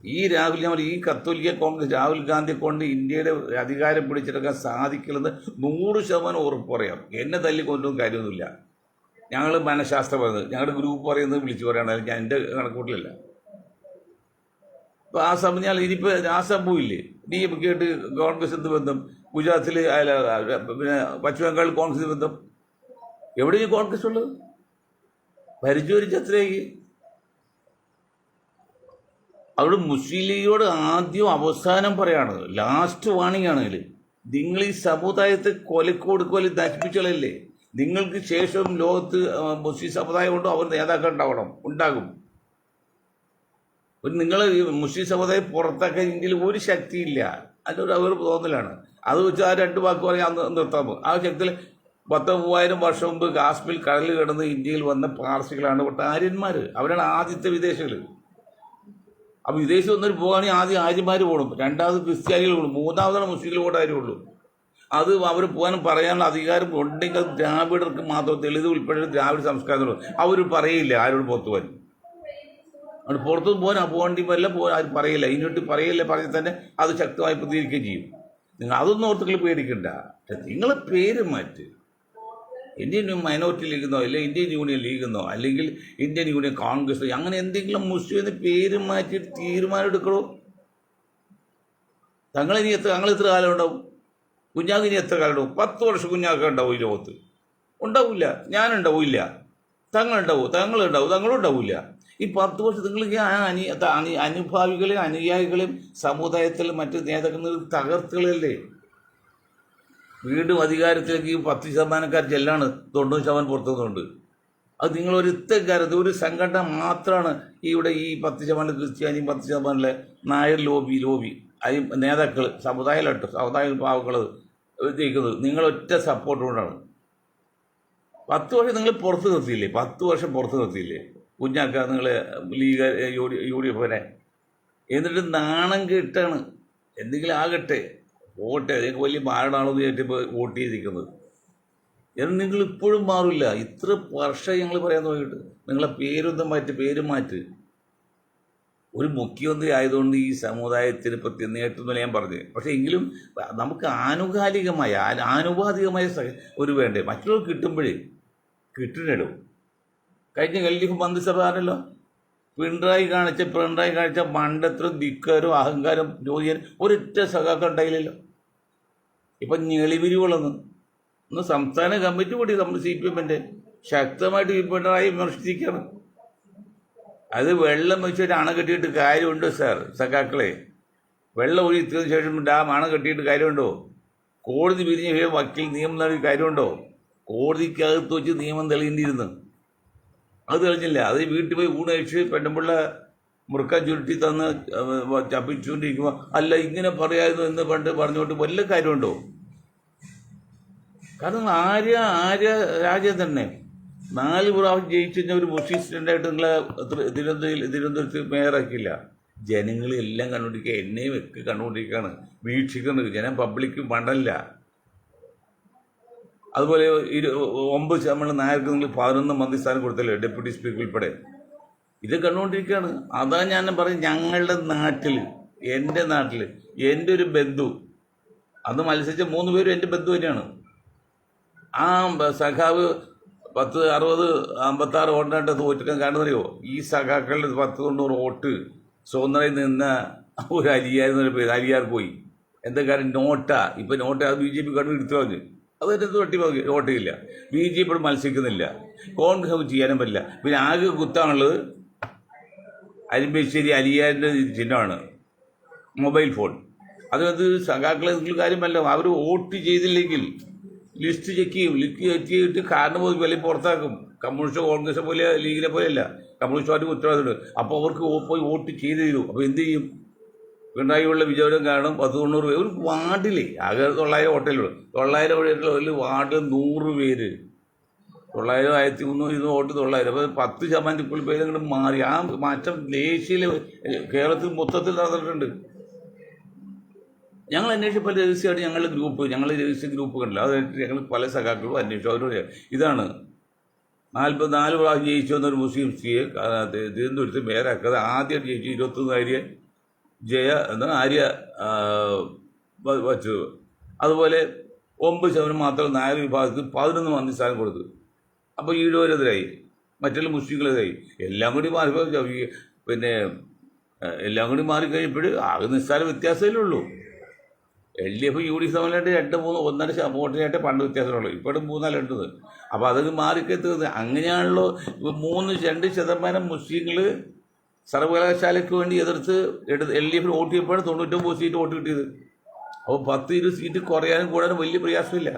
ഈ കത്തോലിക്ക കോൺഗ്രസ് രാഹുൽ ഗാന്ധിയെ കൊണ്ട് ഇന്ത്യയുടെ അധികാരം പിടിച്ചെടുക്കാൻ സാധിക്കില്ലെന്ന് 100% ഉറപ്പ് പറയാം. എന്നെ തല്ലിക്കൊണ്ടൊന്നും കാര്യമൊന്നുമില്ല. ഞങ്ങൾ മനഃശാസ്ത്രം പറയുന്നത്, ഞങ്ങളുടെ ഗ്രൂപ്പ് പറയുന്നത് വിളിച്ചു പറയണത് ഞാൻ എൻ്റെ കണക്കൂട്ടിലല്ല. അപ്പോൾ ആ സമയം ഇനിയിപ്പോൾ ആ സംഭവമില്ലേ, DMK ആയിട്ട് കോൺഗ്രസ് എന്ത് ബന്ധം? ഗുജറാത്തിൽ പിന്നെ പശ്ചിമ ബംഗാളിൽ കോൺഗ്രസ് ബന്ധം? എവിടെയും കോൺഗ്രസ് ഉള്ളത്? ഭരിച്ചു എത്രയായി? അവിടെ മുസ്ലിം ലീഗോട് ആദ്യം അവസാനം പറയാണ്, ലാസ്റ്റ് വാണിംഗ് ആണ്. നിങ്ങൾ ഈ സമുദായത്തെ കൊലക്കൊടുക്കല് നശിപ്പിച്ചല്ലേ. നിങ്ങൾക്ക് ശേഷം ലോകത്ത് മുസ്ലിം സമുദായം കൊണ്ടും അവർ നേതാക്കൾ ഉണ്ടാകും. നിങ്ങൾ മുസ്ലിം സമുദായം പുറത്താക്കാൻ ഇന്ത്യയിൽ ഒരു ശക്തിയില്ല. അതിൻ്റെ ഒരു അവർ തോന്നലാണ്. അത് വെച്ച് ആ രണ്ട് വാക്ക് പറഞ്ഞാൽ അന്ന് നിർത്താമോ? ആ ശക്തിയിൽ 10,000-3000 വർഷം മുമ്പ് കാശ്മീർ കടലിൽ കിടന്ന് ഇന്ത്യയിൽ വന്ന പാർസികളാണ് ആര്യന്മാർ. അവരാണ് ആദ്യത്തെ വിദേശികൾ. അപ്പോൾ വിദേശം ഒന്നൊരു പോകുകയാണെങ്കിൽ ആദ്യം ആര്യന്മാർ പോകണം, രണ്ടാമത് ക്രിസ്ത്യാനികൾ പോകണം, മൂന്നാമതാണ് മുസ്ലിങ്ങൾ പോകേണ്ട കാര്യമുള്ളൂ. അത് അവർ പോകാനും പറയാനുള്ള അധികാരം ഉണ്ടെങ്കിൽ അത് ദ്രാവിഡർക്ക് മാത്രം തെളിവ് ഉൾപ്പെടെ ദ്രാവിഡ സംസ്കാരമുള്ളൂ. അവർ പറയില്ല ആരോട് പുറത്തു പോകാൻ. അവിടെ പുറത്തു പോകേണ്ടി വല്ല ആരും പറയില്ല, ഇങ്ങോട്ട് പറയില്ല. പറഞ്ഞാൽ തന്നെ അത് ശക്തമായി പ്രതികരിക്കുകയും ചെയ്യും. നിങ്ങൾ അതൊന്നും ഓർത്തുകൾ പേടിക്കണ്ട. നിങ്ങൾ പേര് മാറ്റ്. ഇന്ത്യൻ മൈനോറിറ്റി ലീഗെന്നോ അല്ലെങ്കിൽ ഇന്ത്യൻ യൂണിയൻ ലീഗെന്നോ അല്ലെങ്കിൽ ഇന്ത്യൻ യൂണിയൻ കോൺഗ്രസ് അങ്ങനെ എന്തെങ്കിലും മുസ്ലിം പേര് മാറ്റിയിട്ട് തീരുമാനം എടുക്കണോ? തങ്ങൾ എത്ര കാലം ഉണ്ടാവും? കുഞ്ഞാക്ക് ഇനി എത്ര കാലം ഉണ്ടാവും? 10 വർഷം കുഞ്ഞാക്ക ഉണ്ടാവും ഈ ലോകത്ത്? ഉണ്ടാവില്ല. ഞാനുണ്ടാവില്ല. തങ്ങളുണ്ടാവും, തങ്ങളും ഉണ്ടാവില്ല. ഈ 10 വർഷം നിങ്ങൾ അനുഭാവികളെയും അനുയായികളെയും സമുദായത്തിലും മറ്റ് നേതാക്കളും തകർത്തുകളല്ലേ? വീണ്ടും അധികാരത്തിലേക്ക് 10% ചെല്ലാണ്, 90% പുറത്തുനിന്നുണ്ട്. അത് നിങ്ങളൊരുത്തക്കാരത് ഒരു സംഘടന മാത്രമാണ് ഇവിടെ ഈ 10% ക്രിസ്ത്യാനി 10% നായർ ലോബി നേതാക്കൾ സമുദായ പാവങ്ങൾ ജയിക്കുന്നത് നിങ്ങളൊറ്റ സപ്പോർട്ട് കൊണ്ടാണ്. 10 വർഷം നിങ്ങൾ പുറത്ത് നിർത്തിയില്ലേ? 10 വർഷം പുറത്ത് നിർത്തിയില്ലേ കുഞ്ഞാക്ക നിങ്ങൾ ലീഗ് UDF വരെ? എന്നിട്ട് നാണം കെട്ടാണ്. എന്തെങ്കിലും ആകട്ടെ, വോട്ട് നിങ്ങൾക്ക് വലിയ മാരണാണെന്ന് ചോദിച്ചപ്പോൾ വോട്ട് ചെയ്തിരിക്കുന്നത് എന്ന് നിങ്ങൾ ഇപ്പോഴും മാറില്ല. ഇത്ര വർഷം ഞങ്ങൾ പറയാൻ നോക്കിയിട്ട് നിങ്ങളെ പേര് മാറ്റ്. ഒരു മുഖ്യമന്ത്രി ആയതുകൊണ്ട് ഈ സമുദായത്തിന് പ്രത്യേക നേട്ടമെന്ന് ഞാൻ പറഞ്ഞു. പക്ഷേ എങ്കിലും നമുക്ക് ആനുപാതികമായ ഒരു വേണ്ടേ? മറ്റുള്ളവർ കിട്ടുമ്പോഴേ കിട്ടുന്നിടവും. കഴിഞ്ഞ LDF മന്ത്രിസഭ ആണല്ലോ പിണറായി കാണിച്ച മണ്ടത്തരം ധിക്കാരും അഹങ്കാരം ചോദിക്കാൻ ഒരൊറ്റ സഖാക്കൾ ഉണ്ടായില്ലല്ലോ. ഇപ്പം ഞെളിവിരികളൊന്ന് സംസ്ഥാന കമ്മിറ്റി കൂടി നമ്മൾ CPM-ൻ്റെ ശക്തമായിട്ട് ഈ പിണറായി വിമർശിച്ചിരിക്കുകയാണ്. അത് വെള്ളം വെച്ചിട്ട് അണ കെട്ടിയിട്ട് കാര്യമുണ്ടോ സാർ? സഖാക്കളെ, വെള്ളം ഒഴിച്ചതിന് ശേഷം ഡാം അണ കെട്ടിയിട്ട് കാര്യമുണ്ടോ? കോടതി പിരിഞ്ഞ ശേഷം വക്കീൽ നിയമം നൽകി കാര്യമുണ്ടോ? കോടതിക്കകത്ത് വെച്ച് നിയമം തെളിയേണ്ടിയിരുന്നു. അത് തെളിഞ്ഞില്ല. അത് വീട്ടിൽ പോയി ഊണ് കഴിച്ച് പെണ്ണുമ്പിള്ള മുറുക്കാൻ ചുരുട്ടി തന്ന് ചപ്പിച്ചുകൊണ്ടിരിക്കുമ്പോൾ അല്ല ഇങ്ങനെ പറയായിരുന്നു എന്ന് പറഞ്ഞുകൊണ്ട് വല്ല കാര്യമുണ്ടോ? കാരണം ആര്യ രാജ്യം തന്നെ 4 പ്രാവശ്യം ജയിച്ചു കഴിഞ്ഞാൽ ഒരു മുസ്ലിം സ്റ്റുഡൻ്റായിട്ട് നിങ്ങളെ തിരുവനന്തപുരത്ത് മേയറാക്കിയില്ല. ജനങ്ങളെല്ലാം കണ്ടുകൊണ്ടിരിക്കുക, എന്നെയും ഒക്കെ കണ്ടുകൊണ്ടിരിക്കുകയാണ്, വീക്ഷിക്കുന്നത്. ജനം പബ്ലിക്ക് മണ്ടല്ല. അതുപോലെ 9% നായർക്ക് നിങ്ങൾ 11 മന്ത്രിസ്ഥാനം കൊടുത്തല്ലോ, ഡെപ്യൂട്ടി സ്പീക്കർ ഉൾപ്പെടെ. ഇത് കണ്ടുകൊണ്ടിരിക്കുകയാണ്. അതാ ഞാൻ പറയും, ഞങ്ങളുടെ നാട്ടിൽ, എൻ്റെ നാട്ടിൽ എൻ്റെ ഒരു ബന്ധു, അന്ന് മത്സരിച്ച 3 പേരും എൻ്റെ ബന്ധു തന്നെയാണ്. ആ സഖാവ് 10, 60, 56 വോട്ടിനായിട്ട് തോറ്റിക്കാൻ കാരണം അറിയോ? ഈ സഖാക്കളുടെ 10-90 വോട്ട് സ്വന്തമായി നിന്ന ഒരു അലിയായിരുന്നൊരു പേര് അലിയാർ പോയി. എന്താ കാര്യം? നോട്ടാ. ഇപ്പം നോട്ട അത് BJP ഗവൺമെൻറ് എടുത്തു കളഞ്ഞ്. അത് എൻ്റെ തൊട്ടി വോട്ടില്ല. BJP മത്സരിക്കുന്നില്ല, കോൺഗ്രസ് ചെയ്യാനും പറ്റില്ല. പിന്നെ ആകെ കുത്താനുള്ളത് അരിമ്പശ്ശേരി അലിയാറിൻ്റെ ചിഹ്നമാണ്, മൊബൈൽ ഫോൺ. അത് സഖാക്കളെ നിങ്ങൾ കാര്യമല്ല. അവർ വോട്ട് ചെയ്തില്ലെങ്കിൽ ലിസ്റ്റ് ചെക്ക് ചെയ്തിട്ട് കാരണം പോയി വില പുറത്താക്കും. കമ്മ്യൂണിസ്റ്റ് കോൺഗ്രസ് പോലെ ലീഗിനെ പോലെയല്ല, കമ്മ്യൂണിസ്റ്റ് പാർട്ടിക്ക് ഉത്തരവാദിത്തമുണ്ട്. അപ്പോൾ അവർക്ക് പോയി വോട്ട് ചെയ്ത് തരും. അപ്പോൾ എന്ത് ചെയ്യും? പിണറായിയുള്ള വിജയം കാരണം 10-90 പേര് ഒരു വാർഡിലേ ആകെ 900 വോട്ടേലുള്ളൂ. 900 വോട്ടുള്ള വാർഡിൽ 100 പേര്, 900, 1300 വോട്ട് 900. അപ്പോൾ 10% ഇപ്പോൾ പേര് അങ്ങോട്ട് മാറി. ആ മാറ്റം ദേശീയ കേരളത്തിൽ മൊത്തത്തിൽ നടന്നിട്ടുണ്ട്. ഞങ്ങൾ അന്വേഷിച്ചപ്പോൾ രഹസ്യമായിട്ട് ഞങ്ങൾ രഹസ്യ ഗ്രൂപ്പ് കണ്ടില്ല. അത് ഞങ്ങൾ പല സഖാക്കളും അന്വേഷിച്ചു. അവരോട് ഇതാണ് 44 പ്രാവശ്യം ജയിച്ചു വന്നൊരു മുസ്ലിം സ്ത്രീയെ തിരുവനന്തപുരത്ത് മേയറാക്കാതെ ആദ്യമായിട്ട് ജയിച്ചു 21 ആര്യ വച്ചു. അതുപോലെ 9% മാത്രം നായർ വിഭാഗത്തിൽ 11 മന്ത്രിസ്ഥാനം കൊടുത്തു. അപ്പോൾ ഈഴവരെതിരായി, മറ്റുള്ള മുസ്ലിങ്ങളെതിരായി. എല്ലാം കൂടി മാറിക്കഴിഞ്ഞപ്പോൾ ആകെ നിസ്സാര വ്യത്യാസമല്ലേ ഉള്ളൂ. LDF UDF തമ്മിലായിട്ട് 2-3 വോട്ടിനായിട്ട് പണ്ട് വ്യത്യാസമുള്ളൂ. ഇപ്പോഴും 3-4 ഉണ്ടത്. അപ്പോൾ അതൊക്കെ മാറിക്കെത്തുന്നത് അങ്ങനെയാണല്ലോ. 2% മുസ്ലിങ്ങൾ സർവകലാശാലയ്ക്ക് വേണ്ടി എതിർത്ത് LDF വോട്ട് ചെയ്യപ്പോഴാണ് 99 സീറ്റ് വോട്ട് കിട്ടിയത്. അപ്പോൾ 10-20 സീറ്റ് കുറയാനും കൂടാനും വലിയ പ്രയാസമില്ല.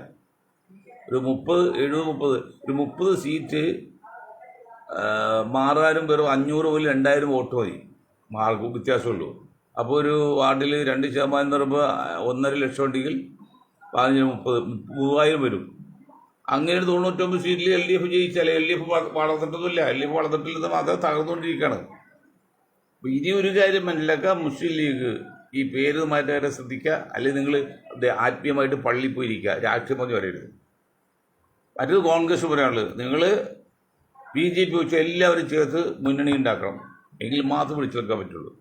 ഒരു 30 സീറ്റ് മാറാനും വെറും 500 മുതൽ 2000 വോട്ട് മതി മാർക്കും വ്യത്യാസമുള്ളൂ. അപ്പോൾ ഒരു വാർഡിൽ 2% എന്ന് പറയുമ്പോൾ 1.5 ലക്ഷം ഉണ്ടെങ്കിൽ 30,000 വരും. അങ്ങനെ ഒരു 99 സീറ്റിൽ LDF ജയിച്ചാൽ LDF വളർന്നിട്ടൊന്നുമില്ല. LDF വളർന്നിട്ടില്ലെന്ന് മാത്രം തകർന്നുകൊണ്ടിരിക്കുകയാണ്. അപ്പോൾ ഇനി ഒരു കാര്യം മനസ്സിലാക്കുക, മുസ്ലിം ലീഗ് ഈ പേര് മാറ്റാൻ ശ്രദ്ധിക്കുക, അല്ലെങ്കിൽ നിങ്ങൾ ആത്മീയമായിട്ട് പള്ളിയിൽ പോയിരിക്കുക, രാഷ്ട്രീയം പറഞ്ഞ് വരരുത്. മറ്റത് കോൺഗ്രസ് പറയാനുള്ളത്, നിങ്ങൾ BJP വെച്ച് എല്ലാവരും ചേർത്ത് മുന്നണി ഉണ്ടാക്കണം, എങ്കിൽ മാത്രം വിളിച്ചു വെക്കാൻ പറ്റുള്ളൂ.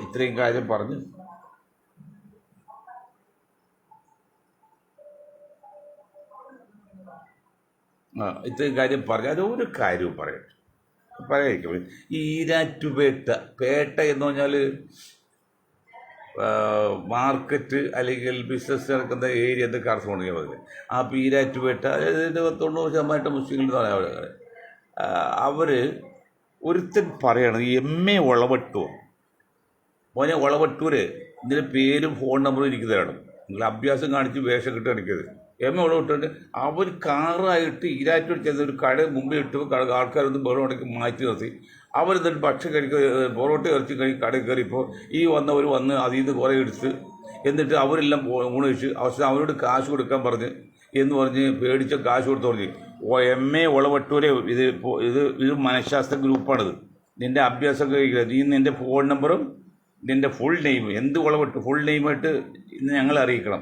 ഇത്രയും കാര്യം പറഞ്ഞ് ഇത്രയും കാര്യം പറഞ്ഞ് അതൊരു കാര്യവും പറയാം. ഈ ഈരാറ്റുപേട്ട എന്ന് പറഞ്ഞാൽ മാർക്കറ്റ് അല്ലെങ്കിൽ ബിസിനസ് നടക്കുന്ന ഏരിയ എന്തൊക്കെ അർത്ഥം ഉണ്ടെങ്കിൽ പറഞ്ഞത്. ആ ഈരാറ്റുപേട്ട അതായത് 90% മുസ്ലിങ്ങൾ അവർ ഒരുത്തൻ പറയണത് MA വളവട്ടൂർ. മോനെ വളവട്ടൂര്, ഇതിൻ്റെ പേരും ഫോൺ നമ്പറും എനിക്ക് തരണം. നിങ്ങൾ അഭ്യാസം കാണിച്ച് വേഷം കിട്ടി കാണിക്കരുത്. MA വളവട്ടൂര് അവർ കാറായിട്ട് ഈരാറ്റൂർ ചെന്ന ഒരു കട മുമ്പിൽ ഇട്ട് ആൾക്കാരൊന്നും ബഹളം ഉണ്ടെങ്കിൽ മാറ്റി നിർത്തി. അവരെന്നിട്ട് ഭക്ഷണം പൊറോട്ട ഇറച്ചി കടയിൽ കയറിയപ്പോൾ ഈ വന്ന് അതിൽ നിന്ന് കുറേ എടുത്ത് എന്നിട്ട് അവരെല്ലാം ഊണ് കഴിച്ച് അവസാനം അവരോട് കാശ് കൊടുക്കാൻ പറഞ്ഞ് എന്ന് പറഞ്ഞ് പേടിച്ച കാശ് കൊടുത്ത് പറഞ്ഞ് MA വളവട്ടൂരെ ഇത് മനഃശാസ്ത്ര ഗ്രൂപ്പാണിത്. നിൻ്റെ അഭ്യാസം കഴിക്കുക, നീ നിൻ്റെ ഫോൺ നമ്പറും നിൻ്റെ ഫുൾ നെയിം എന്ത് വളവട്ടു ഫുൾ നെയിമായിട്ട് ഇന്ന് ഞങ്ങളെ അറിയിക്കണം.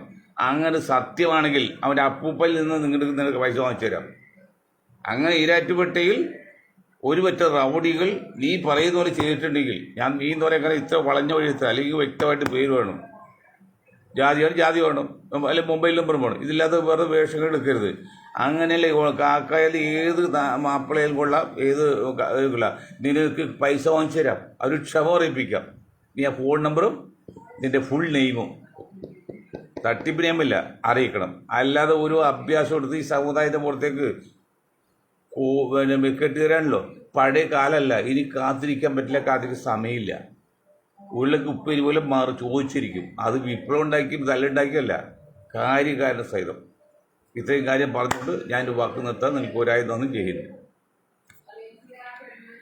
അങ്ങനെ സത്യമാണെങ്കിൽ അവൻ്റെ അപ്പൂപ്പയിൽ നിന്ന് നിനക്ക് പൈസ വാങ്ങിച്ചു തരാം. അങ്ങനെ ഈരാറ്റുപേട്ടയിൽ ഒരു പറ്റ റൗഡികൾ നീ പറയുന്ന പോലെ ചെയ്തിട്ടുണ്ടെങ്കിൽ നീ എന്ന് പറയാൻ ഇത്ര വളഞ്ഞ വഴിയെത്തുക, അല്ലെങ്കിൽ വ്യക്തമായിട്ട് പേര് വേണം, ജാതി വേണം, അല്ലെങ്കിൽ മൊബൈൽ നമ്പർ വേണം. ഇതില്ലാതെ വേറെ വേഷങ്ങൾ എടുക്കരുത്. അങ്ങനെയല്ലേ കാക്കായാൽ ഏത് മാപ്പിളയിൽ കൊള്ളാം, ഏത് കൊള്ളാം, നിനക്ക് പൈസ വാങ്ങിച്ചു തരാം, അവർ ക്ഷമ അറിയിപ്പിക്കാം. നീ ആ ഫോൺ നമ്പറും നിൻ്റെ ഫുൾ നെയിമും തട്ടിപ്പ് നിയമമില്ല അറിയിക്കണം. അല്ലാതെ ഒരു അഭ്യാസം എടുത്ത് ഈ സമുദായത്തെ പുറത്തേക്ക് വിക്കറ്റ് തരാണല്ലോ. പഴയ കാലമല്ല, ഇനി കാത്തിരിക്കാൻ പറ്റില്ല, കാത്തിരിക്കാൻ സമയമില്ല. ഉള്ളിലേക്ക് ഉപ്പേരി പോലെ ചോദിച്ചിരിക്കും. അത് വിപ്ലവം ഉണ്ടാക്കിയും തല്ലുണ്ടാക്കിയല്ല, കാര്യകാരണ സഹിതം. ഇത്രയും കാര്യം പറഞ്ഞുകൊണ്ട് ഞാൻ വാക്ക് നിർത്താൻ നിങ്ങൾക്ക് ഒരായി നന്ദി ചെയ്യുന്നു.